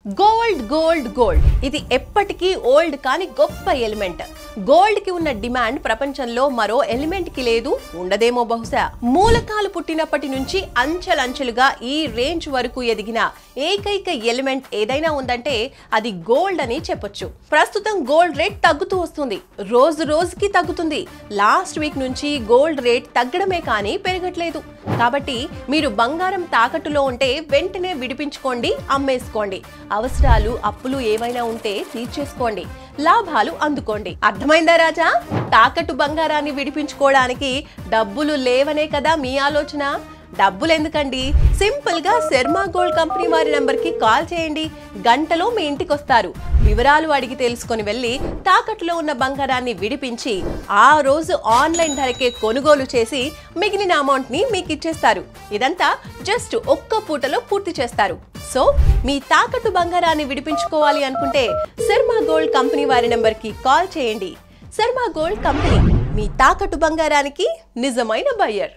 Gold gold gold ఇది ఎప్పటికీ old కాని గొప్ప ఎలిమెంట్. గోల్డ్ కి ఉన్న డిమాండ్ ప్రపంచంలో మరో ఎలిమెంట్ కి లేదు, ఉండదేమో బహుశా. మూలకాలు పుట్టినప్పటి నుంచి అంచెలంచెలుగా ఈ రేంజ్ వరకు ఎదిగిన ఏకైక ఎలిమెంట్ ఏదైనా ఉందంటే అది గోల్డ్ అని చెప్పొచ్చు. ప్రస్తుతం గోల్డ్ రేట్ తగ్గుతూ వస్తుంది, రోజు రోజుకి తగ్గుతుంది. లాస్ట్ వీక్ నుంచి గోల్డ్ రేట్ తగ్గడమే కానీ పెరగట్లేదు. కాబట్టి మీరు బంగారం తాకట్టులో ఉంటే వెంటనే విడిపించుకోండి, అమ్మేసుకోండి. అవసరాలు అప్పులు ఏవైనా ఉంటే తీర్చేసుకోండి, లాభాలు అందుకోండి. అర్థమైందా రాజా? తాకట్టు బంగారాన్ని విడిపించుకోవడానికి డబ్బులు లేవనే కదా మీ ఆలోచన? డబ్బులు ఎందుకండి, సింపుల్ గా శర్మ గోల్డ్ కంపెనీ వారి నంబర్ కి కాల్ చేయండి, గంటలో మీ ఇంటికి వస్తారు. వివరాలు అడిగి తెలుసుకొని వెళ్ళి తాకట్టులో ఉన్న బంగారాన్ని విడిపించి ఆ రోజు ఆన్లైన్ ధరకే కొనుగోలు చేసి మిగిలిన అమౌంట్ ని మీకు ఇచ్చేస్తారు. ఇదంతా జస్ట్ ఒక్క పూటలో పూర్తి చేస్తారు. సో మీ తాకట్టు బంగారాన్ని విడిపించుకోవాలి అనుకుంటే శర్మ గోల్డ్ కంపెనీ వారి నంబర్ కి కాల్ చేయండి. శర్మ గోల్డ్ కంపెనీ, మీ తాకట్టు బంగారానికి నిజమైన బయ్యర్.